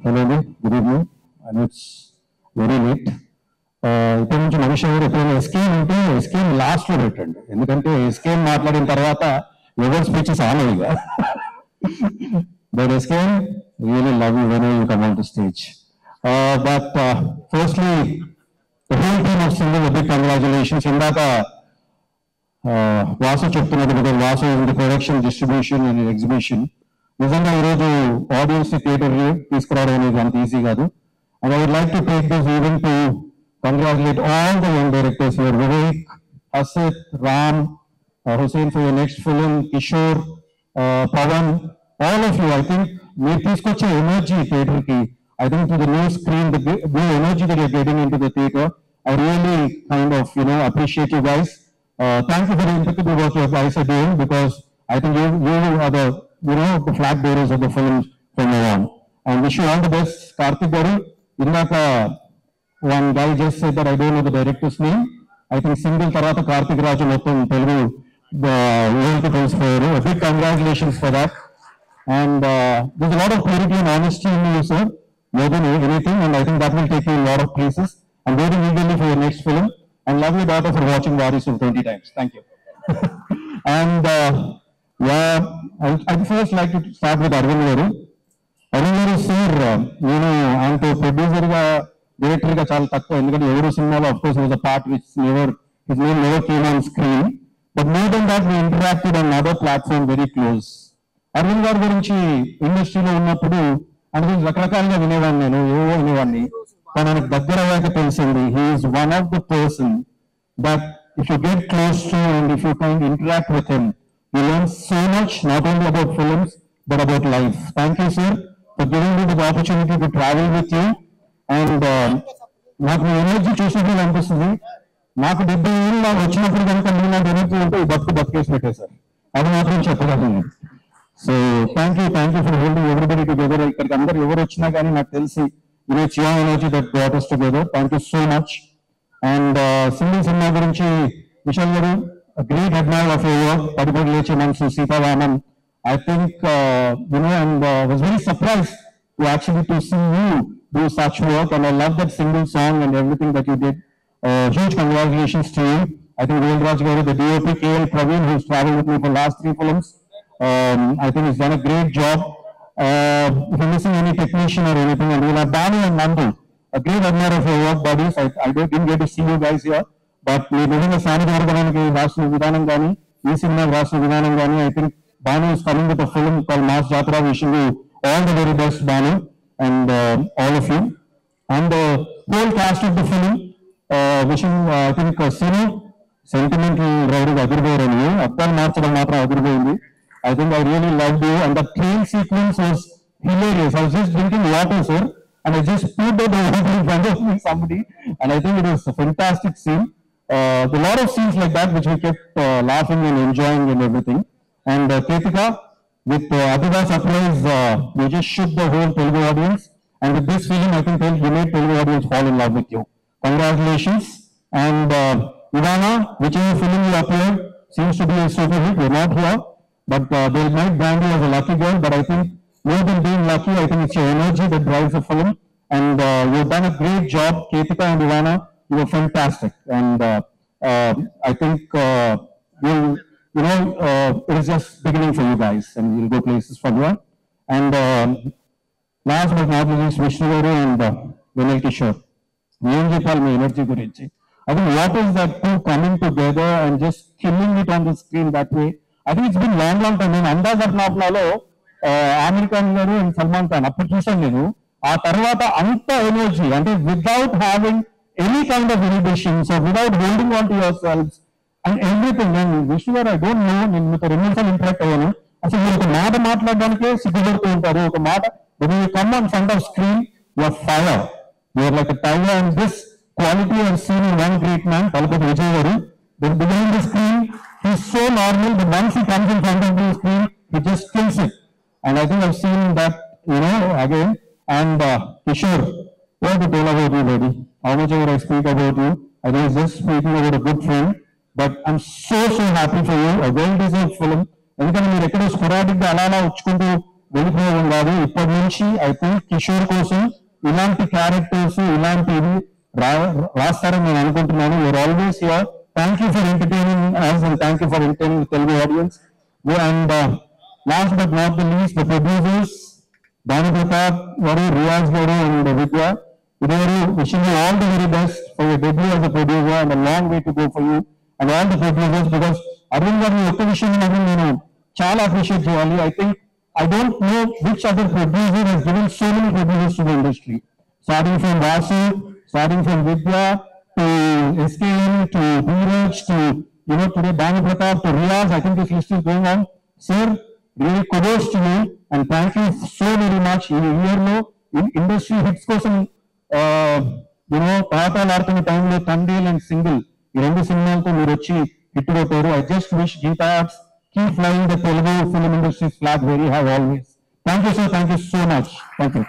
Hello, good evening. I know it's very late. ఇప్పుడు నుంచి మనిషి ఎవరు ఎప్పుడైనా ఎస్కేమ్ ఉంటే ఎస్కేమ్ లాస్ట్లో పెట్టండి, ఎందుకంటే ఎస్కేమ్ మాట్లాడిన తర్వాత ఎవరి స్పీచెస్ ఆనవుగా. బట్ ఎస్కేమ్ really love you when you come on to stage. But firstly the whole team of singing big congratulations. ఇందాక వాసు చెప్తున్నది, because Vasu in the production, distribution and exhibition. నిజంగా ఈరోజు ఆడియన్స్ థియేటర్ తీసుకురావడం అనేది అంత ఈజీ కాదు. And I would like to take this event to congratulate all the young directors here, Vivek, Asit, Ram, Hussain for your next film, Kishore, Pawan, all of you. I think you తీసుకొచ్చే energy theatre ki, I think to the new screen, the new energy that you're getting into the theatre, I really kind of, appreciate you guys. Thank you for the empathy of what you guys are doing, because I think you are the, the flag bearers of the film from now on. And wish you all the best. Karthik garu, indaka one guy just said that I don't know the director's name. I think single tarata Karthik Raju mottham Telugu the world transfer. A big congratulations for that. And there's a lot of clarity and honesty in you, sir, more than anything, and I think that will take you a lot of places. I'm waiting eagerly for your next film, and love your daughter for watching Varisu 20 times. Thank you. And I'd first like to start with Arvind garu. Arvind garu sir, anto producer ga, director గా చాలా తక్కువ, ఎందుకంటే ఎవరు సినిమాలో of course was a part which his name never came on screen, but more than that we interacted on other platform very close. Aravind గారి గురించి ఇండస్ట్రీలో ఉన్నప్పుడు అంటే రకరకాలుగా వినేవాడిని, నేను ఏవో వినేవాడిని, కానీ నాకు దగ్గర అయ్యాక తెలిసింది he's one of the person that if you get close to and if you kind interact with him you learn so much, not only about films but about life. Thank you sir for giving me this opportunity to travel with you. And నాకు energy చూసినప్పుడు అనిపిస్తుంది, నాకు 70 ఏళ్ళు నాకు వచ్చినప్పుడు కనుక మీరు నాకు ఎనర్జీ ఉంటే బతికేసి పెట్టేశారు, అది మాత్రం చెప్పగలను. So thank you for holding everybody together. ఇక్కడికి అందరు ఎవరు వచ్చినా కానీ నాకు తెలిసి it's your energy that brought us together. Thank you so much. And single cinema గురించి విశాల్ గారు, great admire of your work. పడిపడి లేచే మనసు, Sitaramam. I think and was very surprised to actually to see you do such work, and I love that single song and everything that you did. Huge congratulations to you. I think Govindraj garu, the DOP KL Praveen, who's traveled with me for last 3 films, I think he's done a great job. If you're missing any technician or anything, and we'll have Dani and Nandu, a great admirer of your work, buddies. I didn't get to see you guys here, but we're moving a Sani Gargananiki Rasna Vidanam Gani, ee cinema Rasna Vidanam Gani. I think Banu is coming with a film called Mass Jatra. Wishing you all the very best, Banu, and all of you, and the whole cast of the film. Wishing, I think, Sinu, sentimental rowdy Agurvaru and you, Abdal Marchadam Matra Agurvaru. I think I really loved you, and the train sequence was hilarious. I was just drinking water, sir, and I just poured out the water in front of me, somebody, and I think it was a fantastic scene. A lot of scenes like that which we kept laughing and enjoying and everything. And Kritika, with Adiva surprise, you just shook the whole Telugu audience. And with this film, I think you made Telugu audience fall in love with you. Congratulations. And Ivana, whichever film you appear, seems to be a super hit. You're not here, but they might brand you as a lucky girl. But I think more than being lucky, I think it's your energy that drives the film. And you've done a great job, Kritika and Ivana. You were fantastic. And I think it is just beginning for you guys, and you'll go places from here. And last but not least, Vishnu garu and Vinay Kishore. Em cheppali me energy గురించి? I think what is that two coming together and just killing it on the screen that way? I think it's been long time. నేను అందాజ్ అప్నాలో ఆమిర్ ఖాన్ గారు and Salman Khan అప్పుడు చూసాను నేను. ఆ తర్వాత అంత energy, అంటే without having any kind of inhibitions, without holding on to your selfs and everything. నేను విష్ణు గారు, ఐ డోంట్ నో, నేను మీతో 2 నిమిషాలు ఇంటరాక్ట్ అయ్యాను. అసలు మీరు ఒక మాట మాట్లాడడానికే సిగ్గుపడుతూ ఉంటారు. ఒక మాట, when you come on front of screen, you are fire. You are like a tiger, and this quality I have seen in one great man, Talapati Vijay garu. Behind the screen, he's so normal, but once he comes in front of the screen, he just kills it. And I think I've seen that, again. And Kishore, what to tell about you, buddy? How much ever I speak about you, I think it's just speaking about a good friend. But I'm so happy for you. A well-deserved film. ఎందుకంటే మీరు ఎక్కడో స్పొరాటిక్గా అలా వచ్చుకుంటూ వెళ్ళిపోవడం కాదు. ఇప్పటి నుంచి I think Kishore కోసం ఇలాంటి క్యారెక్టర్స్ ఇలాంటివి రాస్తారని నేను అనుకుంటున్నాను. You're always here. Thank you for entertaining us and thank you for entertaining the Telugu audience. And last but not the least, the producers, Bhanu Pratap garu, Riyaz garu and Vidya. Wishing you all the very best for your debut as a producer and a long way to go for you and all the producers, because Arvind garu oka vishayam nenu chaala appreciate cheyali. I think I don't know which other producer has given so many producers to the industry, starting from Vasu, starting from Vidya to SKM to Dheeraj to today Bhanu Pratap to Riyaz. I think this list is going on. Sir, really kudos to you and thank you so very much. In year lo industry hits kosam పాతాలు ఆడుతున్న టైంలో Thandel and single ఈ రెండు సినిమాలతో మీరు వచ్చి hit కొట్టారు. I just wish Geetha Arts keep flying the Telugu film industry flag very high always. Thank you sir, thank you so much. Thank you.